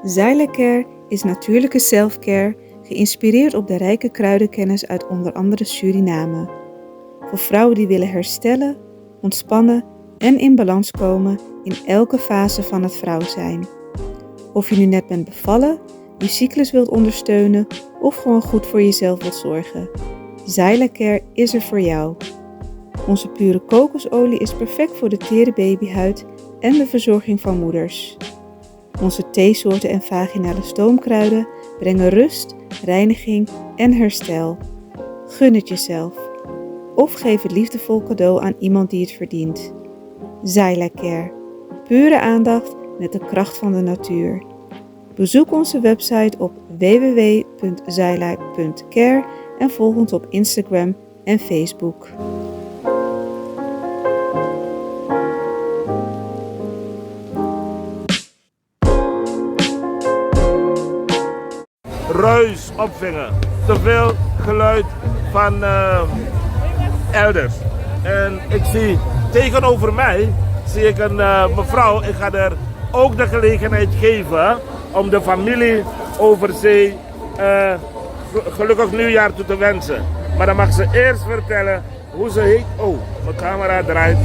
Zyla-Care is natuurlijke self-care, geïnspireerd op de rijke kruidenkennis uit onder andere Suriname. Voor vrouwen die willen herstellen, ontspannen en in balans komen in elke fase van het vrouw zijn. Of je nu net bent bevallen, je cyclus wilt ondersteunen of gewoon goed voor jezelf wilt zorgen. Zyla-Care is er voor jou. Onze pure kokosolie is perfect voor de tere babyhuid en de verzorging van moeders. Onze theesoorten en vaginale stoomkruiden brengen rust, reiniging en herstel. Gun het jezelf. Of geef het liefdevol cadeau aan iemand die het verdient. Zyla-Care. Pure aandacht met de kracht van de natuur. Bezoek onze website op www.zyla.care en volg ons op Instagram en Facebook. Ruis opvingen. Te veel geluid van elders. En ik zie tegenover mij een mevrouw. Ik ga er ook de gelegenheid geven om de familie over zee gelukkig nieuwjaar toe te wensen. Maar dan mag ze eerst vertellen hoe ze heet. Oh, mijn camera draait.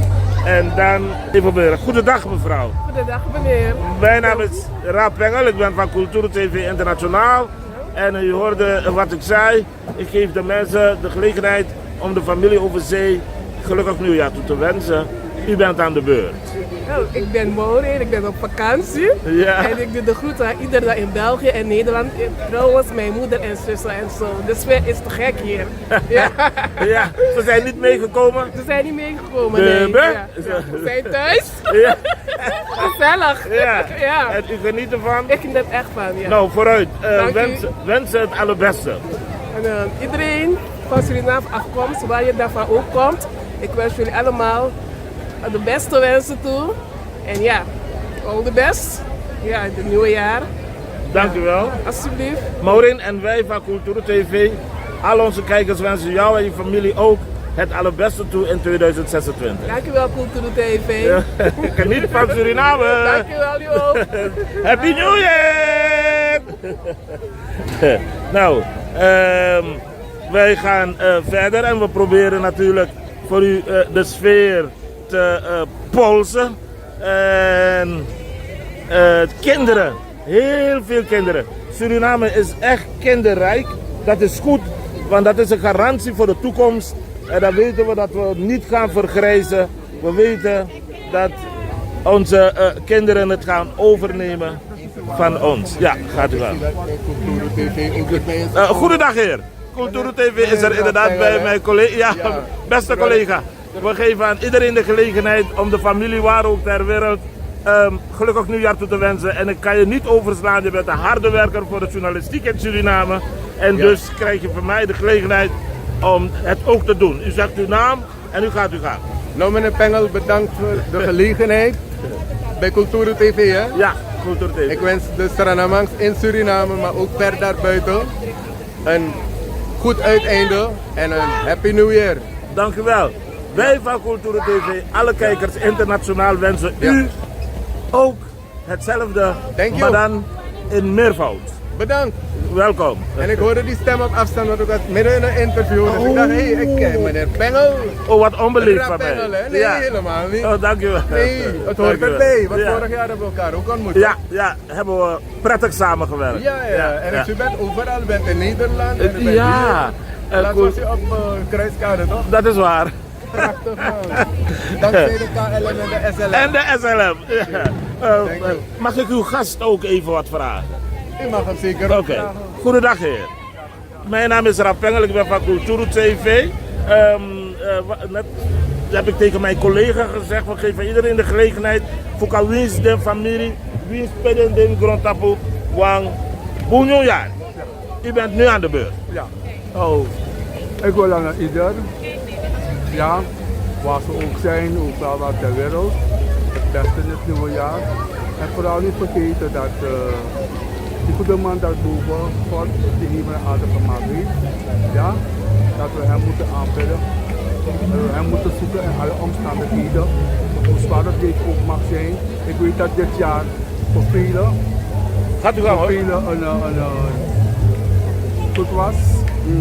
En dan even bellen. Goedendag mevrouw. Goedendag meneer. Mijn naam is Raap Pengel, ik ben van Cultuur TV Internationaal. En u hoorde wat ik zei. Ik geef de mensen de gelegenheid om de familie over zee gelukkig nieuwjaar toe te wensen. U bent aan de beurt. Nou, ik ben Maureen, ik ben op vakantie. Ja. En ik doe de groeten aan iedereen in België en Nederland. Trouwens, mijn moeder en zussen en zo. De sfeer is te gek hier. Ja. Ja, ze zijn niet meegekomen. Ze zijn niet meegekomen, nee. Ja. Ze zijn thuis. Ja. Gezellig. Ja. Ja. En u geniet ervan? Ik geniet er echt van, ja. Nou, vooruit. Dank u. Wensen het allerbeste. En iedereen van Suriname afkomst, waar je daarvan ook komt. Ik wens jullie allemaal de beste wensen toe. En ja, all the best. Ja, het nieuwe jaar. Dank u wel. Alsjeblieft. Maureen en wij van Cultuur TV, al onze kijkers wensen jou en je familie ook het allerbeste toe in 2026. Dankjewel Cultuur TV. Ja. Geniet van Suriname. Dankjewel, jullie ook. Happy New Year! Nou, wij gaan verder en we proberen natuurlijk voor u de sfeer te polsen. En kinderen, heel veel kinderen. Suriname is echt kinderrijk. Dat is goed, want dat is een garantie voor de toekomst. En dan weten we dat we niet gaan vergrijzen. We weten dat onze kinderen het gaan overnemen van ons. Ja, gaat u wel. Goedendag heer. Cultuur TV is er inderdaad bij mijn collega. Ja, beste collega. We geven aan iedereen de gelegenheid om de familie waar ook ter wereld gelukkig nieuwjaar toe te wensen. En ik kan je niet overslaan, je bent een harde werker voor de journalistiek in Suriname. En dus krijg je van mij de gelegenheid om het ook te doen. U zegt uw naam en u gaat. Nou meneer Pengel, bedankt voor de gelegenheid bij Cultuur TV hè? Ja, Cultuur TV. Ik wens de Surinamangs in Suriname, maar ook ver daarbuiten een goed uiteinde en een Happy New Year. Dank u wel. Wij van Cultuur TV, alle kijkers internationaal wensen u ook hetzelfde, maar dan in meervoud. Bedankt. Welkom. En ik hoorde die stem op afstand, want ik was midden in een interview. Dus ik dacht, hé, ik ken meneer Pengel. Oh, wat onbeleefd van mij. Pengel, hè? Nee, ja. helemaal niet. Oh, dank u wel. Nee, het hoort erbij. Want vorig jaar hebben we elkaar ook ontmoet. Ja, hebben we prettig samengewerkt. Ja. En u bent overal, u bent in Nederland. En u bent ja. Hier. Laatst was u op Kruiskade, toch? Dat is waar. Prachtig man. Dankzij de KLM en de SLM. En de SLM. Ja. Mag ik uw gast ook even wat vragen? U mag hem zeker Oké. Goedendag heer. Mijn naam is Raap Pengel, ik ben van Cultuur TV. Net heb ik tegen mijn collega gezegd, we geven iedereen de gelegenheid voor kan winst de familie, winst peden de grondtapu, wang boenjoenjaar. U bent nu aan de beurt. Ja. Oh, ik wil aan ieder, ja, waar ze ook zijn, overal waar ter wereld, het beste in het nieuwe jaar. En vooral niet vergeten dat die goede man daarboven, God, die hemel en aarde gemaakt heeft, ja, dat we hem moeten aanbidden. Dat we hem moeten zoeken in alle omstandigheden, hoe zwaar het ook mag zijn. Ik weet dat dit jaar voor velen Gaat u gaan voor hoor. velen goed was,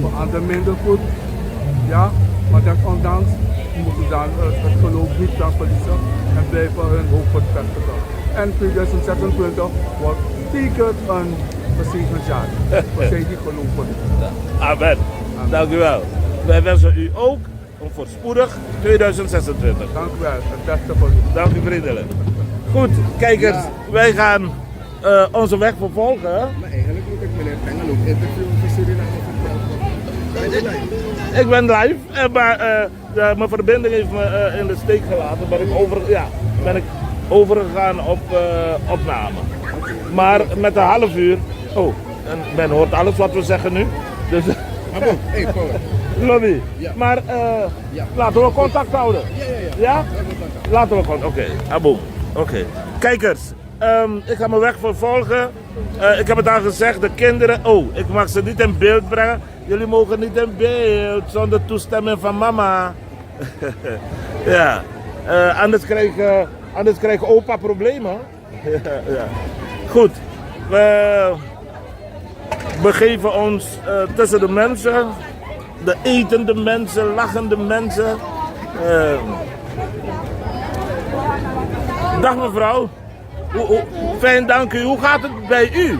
voor anderen minder goed. Ja, maar desondanks moeten ze dan het geloof niet gaan verliezen en blijven hun hoop vestigen. En 2026 wordt zeker een gezegend jaar voor zij die geloven. Amen. Dank u wel. Wij wensen u ook een voorspoedig 2026. Dank u wel, het beste voor u. Dank u vriendelijk. Goed, kijkers, wij gaan onze weg vervolgen. Maar eigenlijk moet ik meneer Tengel ook interviewen voor Suriname vertellen. Ben je live? Ik ben live, maar mijn verbinding heeft me in de steek gelaten. Ben ik overgegaan op opname. Maar met een half uur. Oh, en men hoort alles wat we zeggen nu. Dus, Hey, Paul. Lobby. Ja. Maar Ja. laten we contact houden. Ja? Laten we contact. Oké, aboom. Oké. Kijkers, ik ga mijn weg vervolgen. Ik heb het al gezegd, de kinderen. Oh, ik mag ze niet in beeld brengen. Jullie mogen niet in beeld zonder toestemming van mama. Ja. Anders krijgt opa problemen. Ja. Goed. We begeven ons tussen de mensen. De etende mensen, lachende mensen. Dag mevrouw. Fijn, dank u. Hoe gaat het bij u?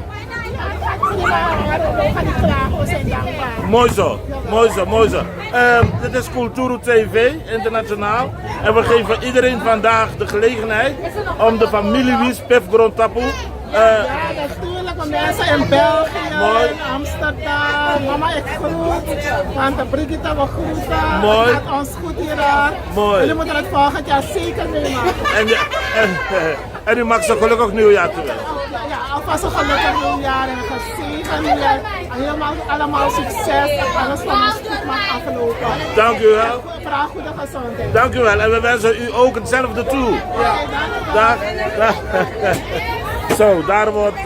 Mooi zo, mooi zo, mooi zo. Dit is Kulturu TV, internationaal. En we geven iedereen vandaag de gelegenheid om de familie Wies Pef Grontapu. Ja, natuurlijk. Mensen in België, Mooi. in Amsterdam. Mama, ik groet. Tante Brigitte, we groeten. Mooi. Het gaat ons goed hier. Mooi. Jullie moeten het volgend jaar zeker meemaken. En u mag zo gelukkig nieuwjaar toe. Ja, alvast een gelukkig nieuwjaar en een gezegend nieuwjaar. En helemaal allemaal succes en alles van ons goed mag aflopen. Dank u wel. Vraag goede gezondheid. Dank u wel. En we wensen u ook hetzelfde toe. Dag. Dag. Zo, daar wordt,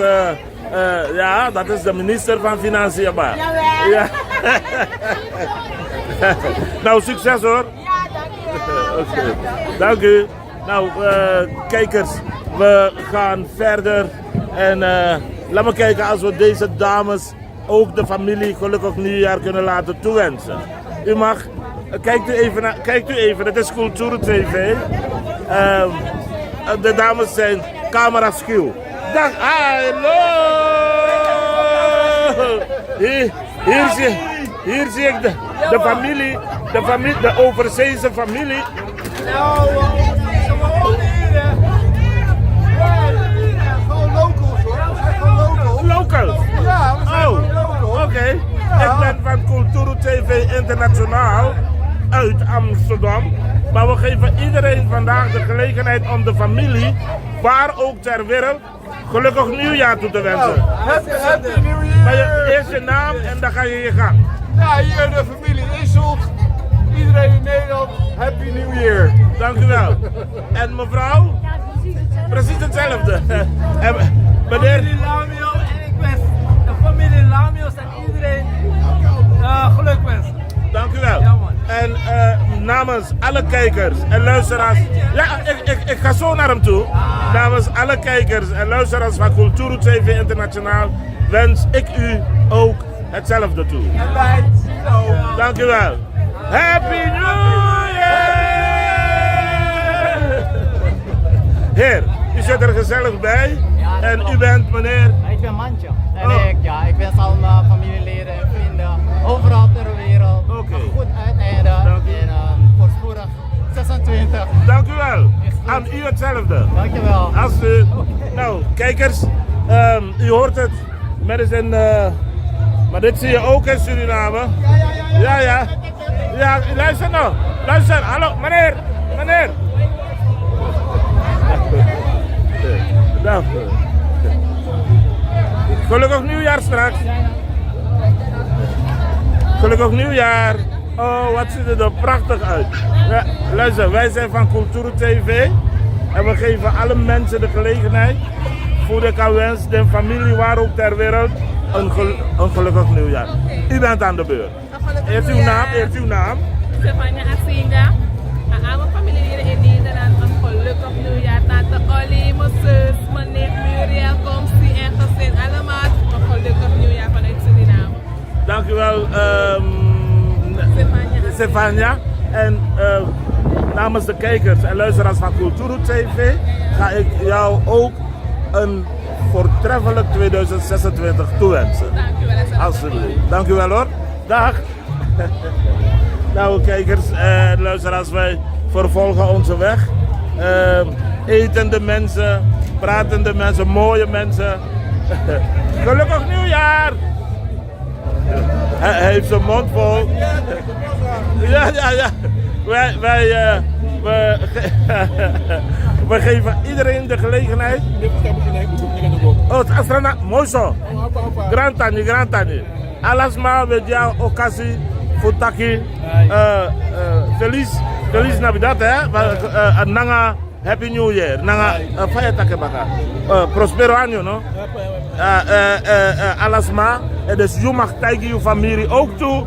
ja, dat is de minister van Financiën. Maar. Ja. Nou, succes hoor. Okay. Dank u. Nou, kijkers, we gaan verder. En laat me kijken als we deze dames, ook de familie, gelukkig nieuwjaar kunnen laten toewensen. U mag, kijkt u even, het is Kulturu TV. De dames zijn camera schuw. Dag, hallo! Hier zie ik de familie, de overzeese familie. Locals? Ja, we zijn Oh, local. oké. Ik ben van Kulturu TV Internationaal uit Amsterdam. Maar we geven iedereen vandaag de gelegenheid om de familie, waar ook ter wereld, gelukkig nieuwjaar toe te wensen. Happy New Maar Year! eerst je naam en dan ga je je gang. Ja, hier de familie Isselt. Iedereen in Nederland, Happy New Year! Dank u wel. En mevrouw? Precies hetzelfde. En meneer? Familie Lamio en ik wens de familie Lamio's en iedereen geluk wensen. Dank u wel. Ja, man. En namens alle kijkers en luisteraars. Ja, ik ga zo naar hem toe. Namens alle kijkers en luisteraars van Kulturu TV Internationaal wens ik u ook hetzelfde toe. En wij zien ook. Dank u wel. Happy New Year! Heer, u zit er gezellig bij. En u bent meneer? Ik ben Mantje. En Oh. ik wens al mijn familieleden en vrienden overal ter wereld Oké. een goed uiteinde Dank u. en voorspoedig 26. Dank u wel. Aan u hetzelfde. Dankjewel. Als u, nou, kijkers, u hoort het. Men is in, maar dit zie je ook in Suriname. Ja. Ja, luister nou. Luister, hallo, meneer. Nou, gelukkig nieuwjaar straks. Gelukkig nieuwjaar. Oh, wat ziet er prachtig uit. Ja, luister, wij zijn van Kulturu TV. En we geven alle mensen de gelegenheid. Voor de wens, de familie, waar ook ter wereld. Een gelukkig nieuwjaar. U bent aan de beurt. Eerst uw naam. Stefania Asinga. Aan alle familieleden in Nederland een gelukkig nieuwjaar. Tante Olly, mijn zus, mijn neef Muriel, Komsi en gezin. Stefania. En namens de kijkers en luisteraars van Kulturu TV ga ik jou ook een voortreffelijk 2026 toewensen. Dankjewel. Alsjeblieft. Dank u wel hoor. Dag. Nou kijkers en luisteraars, wij vervolgen onze weg. Etende mensen, pratende mensen, mooie mensen. Gelukkig nieuwjaar! Hij heeft zijn mond vol. Ja. We geven iedereen de gelegenheid. Oh, het Astrana, mooi zo. Grand Tani. Alasma, we jou occasie voor Taki. Feliz Navidad, hè? Nanga, Happy New Year. Nanga, faya take baka. Prospero año, no? Alasma. Dus je mag tegen je familie ook toe.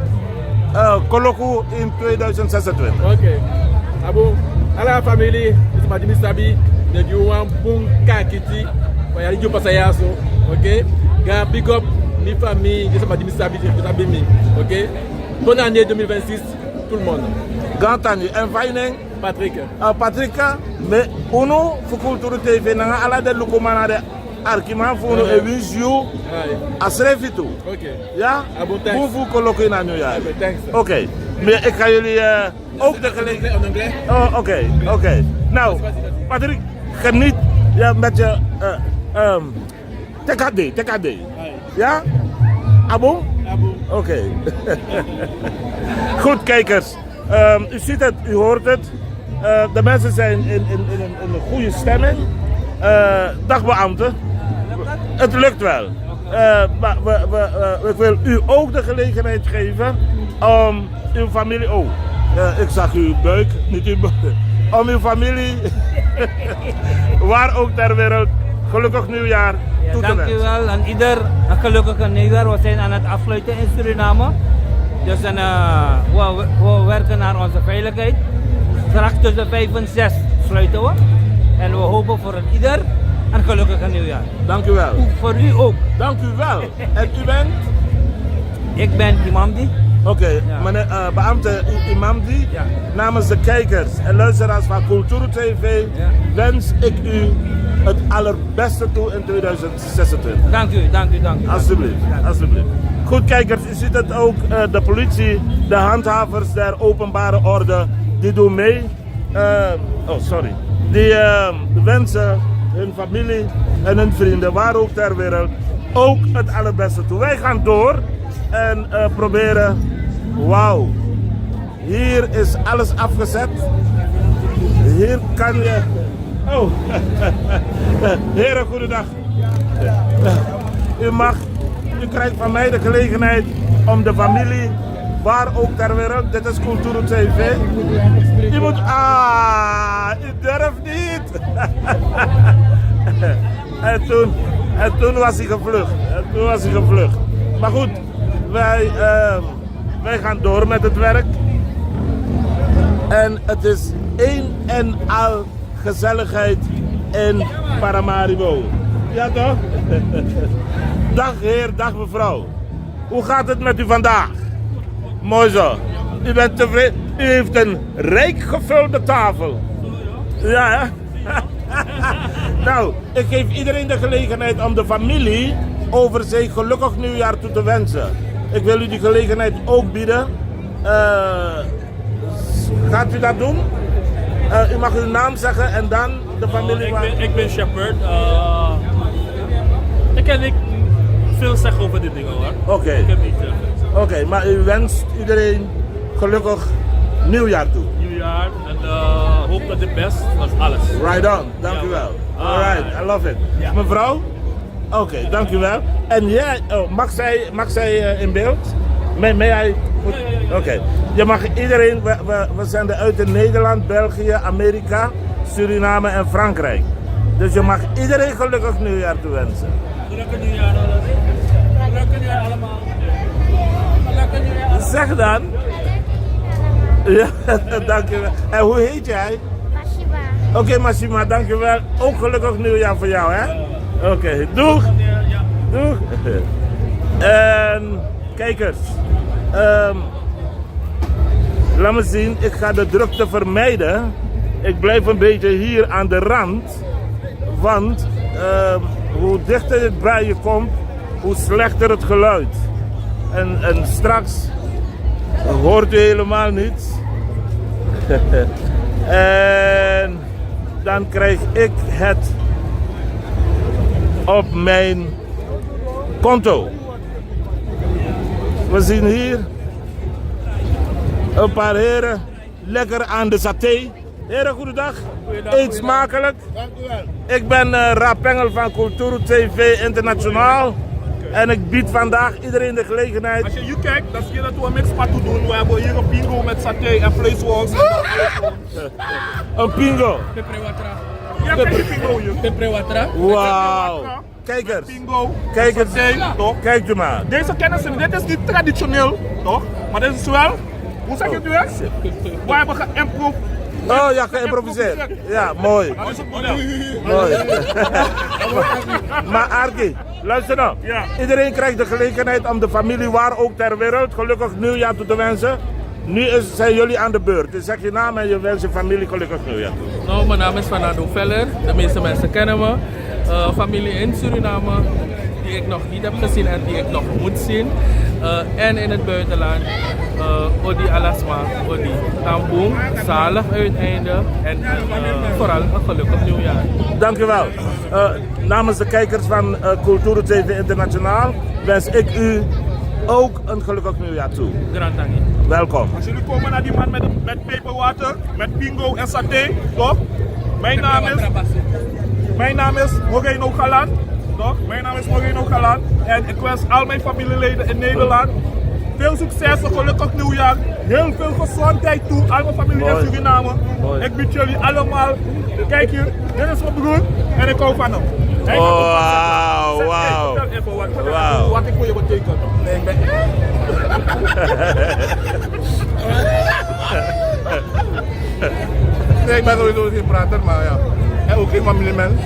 Koloku in 2026. Oké. Abo, alla familie, is ma dimi sabi, de juwan bun kakiti, wa yali jo pasaya so, oké? Ga big up mi famille, is ma dimi sabi, sabi mi, oké? Bonne année 2026, tout le monde. Gantani en Veining. Patrick. Patrick, mais uno voor Kulturu TV, nanga ala de lukumana de Arkima voor uno wish you asrefitu. Oké. Ja? Hoeveel koloku in aan nieuwjaar? Oké. Maar ik ga jullie ook de gelegenheid. Oh, oké. Nou, Patrick, geniet met je TKD. Ja? Abo? Oké. Goed, kijkers. U ziet het, u hoort het. De mensen zijn in een goede stemming. Dagbeambten. Het lukt wel. Maar ik wil u ook de gelegenheid geven om uw familie ook. Ik zag uw buik, niet uw buik. Om uw familie, waar ook ter wereld, gelukkig nieuwjaar toe te wensen. Dank u wel aan ieder een gelukkige nieuwjaar. We zijn aan het afsluiten in Suriname. Dus we werken naar onze veiligheid. Straks tussen 5 en 6 sluiten we. En we hopen voor ieder een gelukkige nieuwjaar. Dank u wel. Voor u ook. Dank u wel. En u bent? Ik ben Imamdi. Oké, meneer beambte Imamdi, namens de kijkers en luisteraars van Kulturu TV wens ik u het allerbeste toe in 2026. Dank u. Alsjeblieft. Goed kijkers, u ziet het ook, de politie, de handhavers der openbare orde, die doen mee. Die wensen hun familie en hun vrienden, waar ook ter wereld, ook het allerbeste toe. Wij gaan door en proberen, wauw, hier is alles afgezet. Hier kan je, heren, goedendag. U krijgt van mij de gelegenheid om de familie, waar ook ter wereld, dit is Kulturu TV. Je moet, u durft niet. En toen was hij gevlucht. Maar goed, wij gaan door met het werk. En het is één en al gezelligheid in Paramaribo. Ja toch? Dag heer, dag mevrouw. Hoe gaat het met u vandaag? Mooi zo. U bent tevreden? U heeft een rijk gevulde tafel. Ja hè? Nou, ik geef iedereen de gelegenheid om de familie over zich gelukkig nieuwjaar toe te wensen. Ik wil u die gelegenheid ook bieden. Gaat u dat doen? U mag uw naam zeggen en dan de familie. Ik ben Shepard. Ik kan niet veel zeggen over dit ding hoor. Oké, maar u wenst iedereen gelukkig nieuwjaar toe. Nieuwjaar en hoop dat het best was alles. Right on, dank u wel. Alright, I love it. Ja. Mevrouw? Oké, dank u wel. En jij, mag zij in beeld? Oké. Je mag iedereen, we zenden uit in Nederland, België, Amerika, Suriname en Frankrijk. Dus je mag iedereen gelukkig nieuwjaar toewensen. Gelukkig nieuwjaar alles. Gelukkig nieuwjaar allemaal. Gelukkig nieuwjaar. Zeg dan. Ja, dank je wel. En hoe heet jij? Mashima. Oké, Mashima, dank je wel. Ook gelukkig nieuwjaar voor jou, hè? Oké, doeg. Doeg. En kijkers, Laat me zien, ik ga de drukte vermijden. Ik blijf een beetje hier aan de rand. Want hoe dichter het bij je komt, hoe slechter het geluid. En straks hoort u helemaal niets. En dan krijg ik het op mijn konto. We zien hier een paar heren lekker aan de saté. Heren, goedendag. Eet smakelijk. Dank u wel. Ik ben Raap Engel van Cultuur TV Internationaal. En ik bied vandaag iedereen de gelegenheid. Als je hier kijkt, dan zie je dat we een mixpat doen. We hebben hier een pingo met saté en vleesworst. Een pingo. Peprewatra. Ja, kijk die pingo hier. Peprewatra. Wauw. Kijkers. Pingo. Kijk het. Saté, toch? Kijkt u maar. Deze kennis, dit is niet traditioneel, toch? Maar dit is wel, hoe zeg je het weer? We hebben geïmproviseerd. Oh ja, geïmproviseerd. Ja, mooi. Dat is het model. Mooi. Maar Arki, luister nou. Ja. Iedereen krijgt de gelegenheid om de familie waar ook ter wereld gelukkig nieuwjaar toe te wensen. Nu zijn jullie aan de beurt. Dus zeg je naam en je wens je familie gelukkig nieuwjaar toe. Nou, mijn naam is Fernando Veller. De meeste mensen kennen me. Familie in Suriname, die ik nog niet heb gezien en die ik nog moet zien. En in het buitenland, Odi Alasma, Odi Tamboom, zalig uiteinde en vooral een gelukkig nieuwjaar. Dankjewel. Namens de kijkers van Cultuur TV Internationaal wens ik u ook een gelukkig nieuwjaar toe. Grand Tangi. Welkom. Als jullie komen naar die man met peperwater, met pingo en saté, toch? Mijn naam is Moreno Galan, toch? Mijn naam is Moreno Galan en ik wens al mijn familieleden in Nederland veel succes, een gelukkig nieuwjaar, heel veel gezondheid toe, al mijn familie in Suriname. Mooi. Ik bied jullie allemaal, kijk hier, dit is mijn broer en ik hou van hem. Wauw, wauw. Vertel even wat ik voor je betekent. Nee, ik ben... Nee, ik ben sowieso geen prater, maar ja. En ook geen familiemens.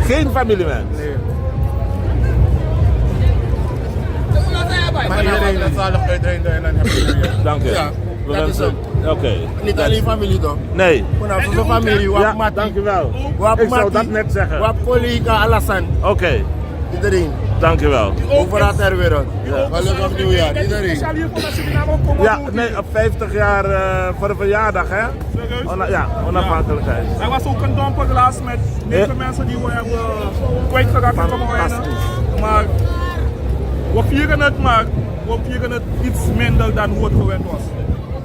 Geen familiemens? Nee. Maar iedereen een zalig uiteinde en een happy nieuwjaar. Dank u. Ja, dat is het. Oké. Niet alleen familie toch? Nee. Maar onze familie, Ja, dankjewel. Ik zou dat net zeggen. Wap collega Alassane. Oké. Iedereen. Dankjewel. Overal ter wereld. Gelukkig nieuwjaar, iedereen. Ja, nee, op 50 jaar voor de verjaardag, hè? Ja, onafhankelijkheid. Er was ook een domperglas met 9 mensen die we hebben kwijtgeraakt. Maar we vieren het, maar we vieren het iets minder dan hoe het gewend was.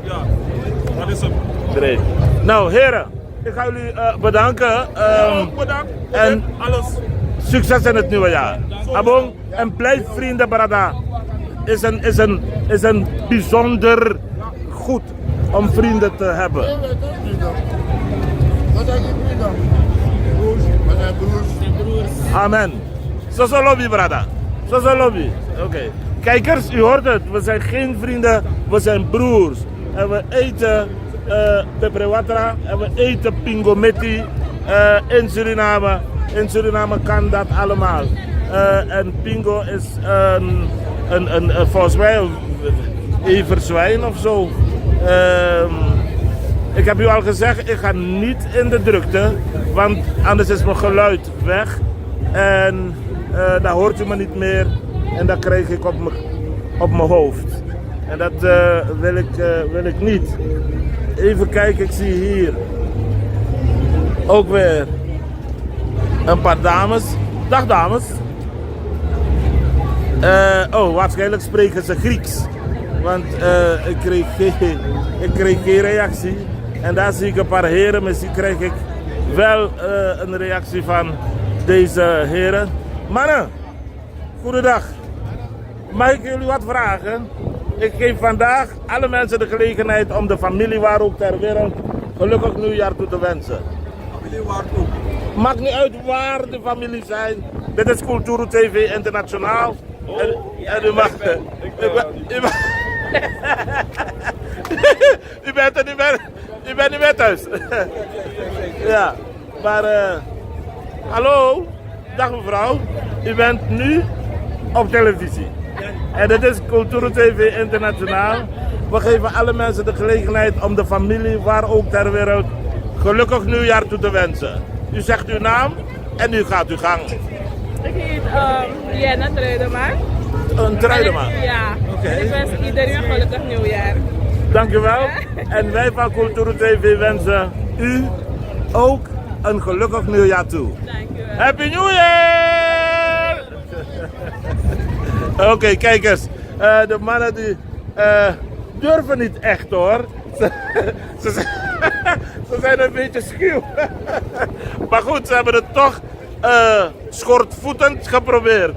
Ja, dat is het. Great. Nou, heren, ik ga jullie bedanken. Bedankt. En alles. Succes in het nieuwe jaar. Abong, en blijf vrienden, Brada. Is een bijzonder goed om vrienden te hebben. Wat zijn je vrienden? We zijn broers. Amen. Zo lobby, Brada. Zo lobby. Oké. Kijkers, u hoort het. We zijn geen vrienden, we zijn broers. En we eten peprewatra en we eten pingometti in Suriname. In Suriname kan dat allemaal. En pingo is volgens mij everzwijn of zo. Ik heb u al gezegd, ik ga niet in de drukte, want anders is mijn geluid weg. En dan hoort u me niet meer en dat krijg ik op mijn hoofd. En dat wil ik niet. Even kijken, ik zie hier ook weer een paar dames. Dag dames. Waarschijnlijk spreken ze Grieks. Want ik kreeg geen reactie. En daar zie ik een paar heren. Misschien krijg ik wel een reactie van deze heren. Mannen, goedendag. Mag ik jullie wat vragen? Ik geef vandaag alle mensen de gelegenheid om de familie waar ook ter wereld gelukkig nieuwjaar toe te wensen. Familie waar ook? Maakt niet uit waar de familie zijn. Dit is Cultuur TV Internationaal. En u mag... U bent niet meer thuis. Ja, maar... hallo, dag mevrouw. U bent nu op televisie. En dit is Cultuur TV Internationaal. We geven alle mensen de gelegenheid om de familie, waar ook ter wereld, gelukkig nieuwjaar toe te wensen. U zegt uw naam en u gaat uw gang. Ik heet Jenna Truidema. Een Truidema? Ja. Oké. Ik wens iedereen een gelukkig nieuwjaar. Dankjewel. En wij van Cultura TV wensen u ook een gelukkig nieuwjaar toe. Dankjewel. Happy New Year! Oké, kijk eens. De mannen die durven niet echt hoor. Ze zijn een beetje schuw. Maar goed, ze hebben het toch schortvoetend geprobeerd.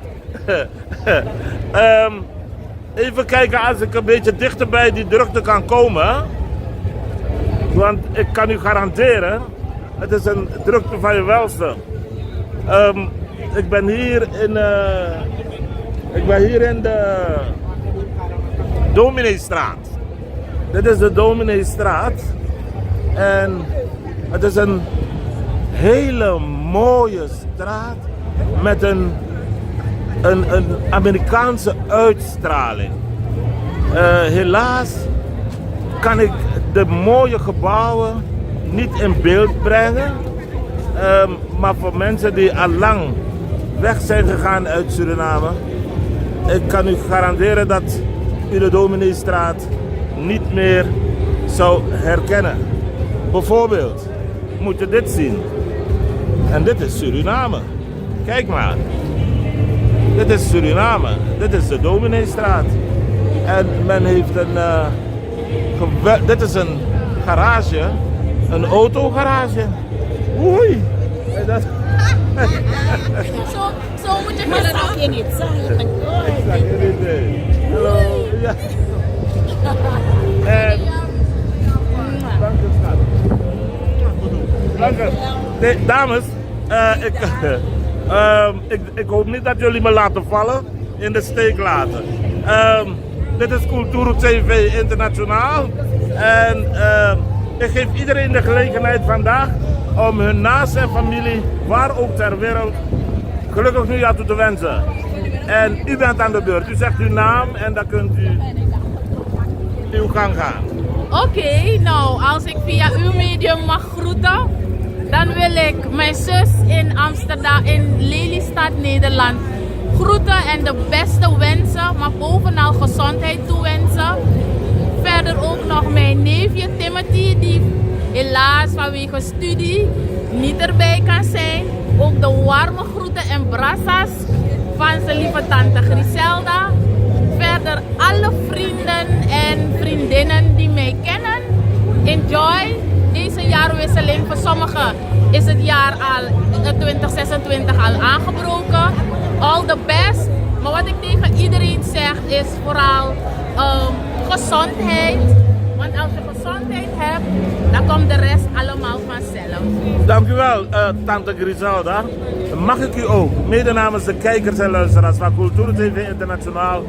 Even kijken als ik een beetje dichter bij die drukte kan komen. Want ik kan u garanderen, het is een drukte van je welste. Ik ben hier in de Domineestraat. Dit is de Domineestraat. En het is een hele mooie straat met een Amerikaanse uitstraling. Helaas kan ik de mooie gebouwen niet in beeld brengen. Maar voor mensen die al lang weg zijn gegaan uit Suriname, ik kan u garanderen dat u de Domineestraat niet meer zou herkennen. Bijvoorbeeld, moet je dit zien. En dit is Suriname. Kijk maar. Dit is Suriname. Dit is de Domineestraat. En men heeft dit is een garage. Een autogarage. Oei. Zo moet je maar dat je niet zeggen. Ik zag je niet. Hallo. Ja. En dank u, schat. Dank u. Dames, ik hoop niet dat jullie me laten vallen, in de steek laten. Dit is Cultura TV Internationaal. En ik geef iedereen de gelegenheid vandaag om hun naast en familie, waar ook ter wereld, gelukkig nieuwjaar toe te wensen. En u bent aan de beurt. U zegt uw naam en dan kunt u uw gang gaan. Oké, nou als ik via uw medium mag groeten, dan wil ik mijn zus in Amsterdam, in Lelystad, Nederland, groeten en de beste wensen, maar bovenal gezondheid toewensen. Verder ook nog mijn neefje Timothy, die helaas vanwege studie niet erbij kan zijn. Ook de warme groeten en brassas van zijn lieve tante Griselda. Verder alle vrienden en vriendinnen die mij kennen. Enjoy deze jaarwisseling. Voor sommigen is het jaar al 2026 al aangebroken. All the best. Maar wat ik tegen iedereen zeg is vooral gezondheid. Want als je gezondheid hebt, dan komt de rest allemaal vanzelf. Dank u wel, tante Griselda. Mag ik u ook, mede namens de kijkers en luisteraars van Cultura TV Internationaal,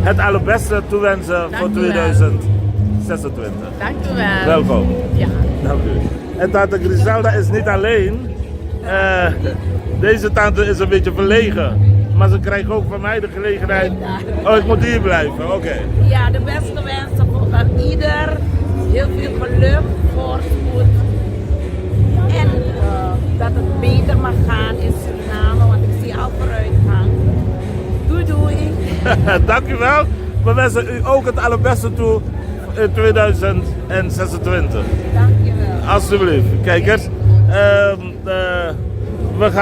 het allerbeste toewensen voor 2026. Dank u wel. Welkom. Ja. Dank u. En tante Griselda is niet alleen. Deze tante is een beetje verlegen. Maar ze krijgt ook van mij de gelegenheid. Oh, ik moet hier blijven. Oké. Ja, de beste wensen voor ieder. Heel veel geluk, voorspoed. En dat het beter mag gaan in Suriname, want ik zie al vooruitgang. Doei doei. Dank u wel. We wensen u ook het allerbeste toe in 2026. Dank je wel. Alsjeblieft. Kijkers, we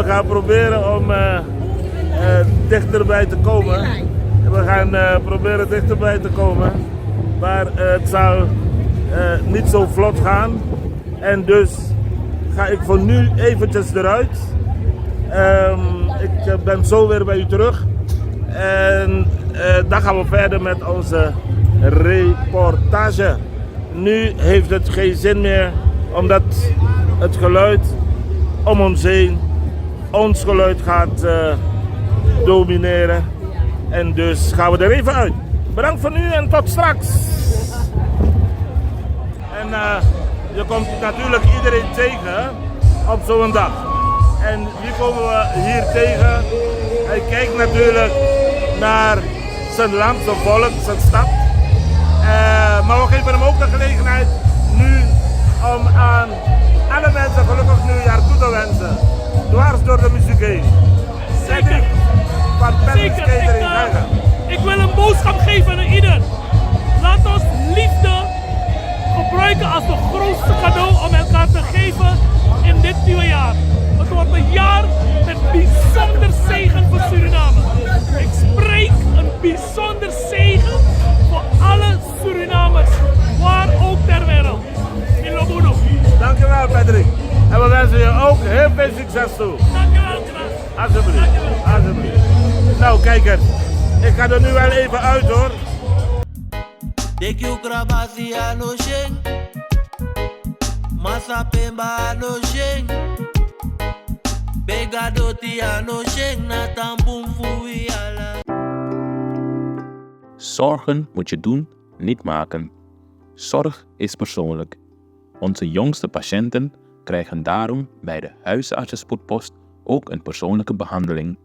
gaan proberen om dichterbij te komen. We gaan proberen dichterbij te komen. Maar het zal niet zo vlot gaan. En dus ga ik voor nu eventjes eruit. Ik ben zo weer bij u terug. En dan gaan we verder met onze reportage. Nu heeft het geen zin meer, omdat het geluid om ons heen, ons geluid gaat domineren. En dus gaan we er even uit. Bedankt voor nu en tot straks. En je komt natuurlijk iedereen tegen op zo'n dag. En wie komen we hier tegen? Hij kijkt natuurlijk naar zijn land, zijn volk, zijn stad. Maar we geven hem ook de gelegenheid nu om aan alle mensen gelukkig nieuwjaar toe te wensen. Dwars door de muziek heen. Zeker. Van Zeker. Ik wil een boodschap geven aan ieder. Laat ons liefde gebruiken als het grootste cadeau om elkaar te geven in dit nieuwe jaar. Het wordt een jaar met bijzonder zegen voor Suriname. Ik spreek een bijzonder zegen voor alle Surinamers, waar ook ter wereld. In Lobodo. Dankjewel Patrick. En we wensen je ook heel veel succes toe. Dankjewel, Klaas. Alsjeblieft. Alsjeblieft. Nou kijkers, ik ga er nu wel even uit hoor. Dekyu krabasi ano sheng, masa pemba ano sheng, begadoti ano sheng na tampum fui ala. Zorgen moet je doen, niet maken. Zorg is persoonlijk. Onze jongste patiënten krijgen daarom bij de huisartsenspoedpost ook een persoonlijke behandeling.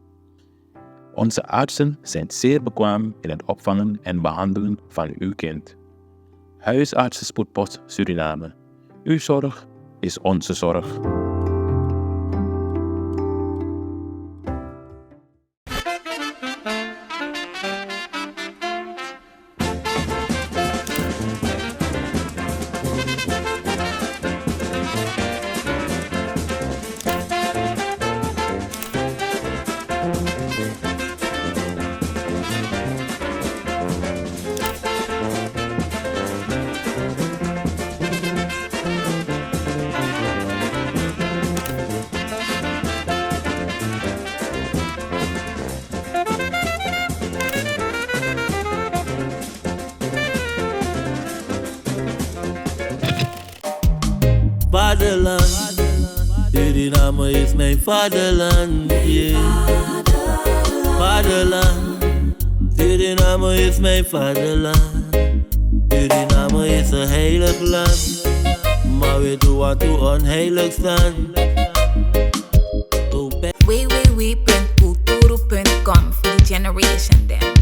Onze artsen zijn zeer bekwaam in het opvangen en behandelen van uw kind. Huisartsenspoedpost Suriname. Uw zorg is onze zorg. Vaderland, Suriname is mijn vaderland, yeah. Vaderland, Suriname is mijn vaderland. Suriname is een heilig land, maar we doen wat toe onheilig staan. www.kulturu.com voor de generation them.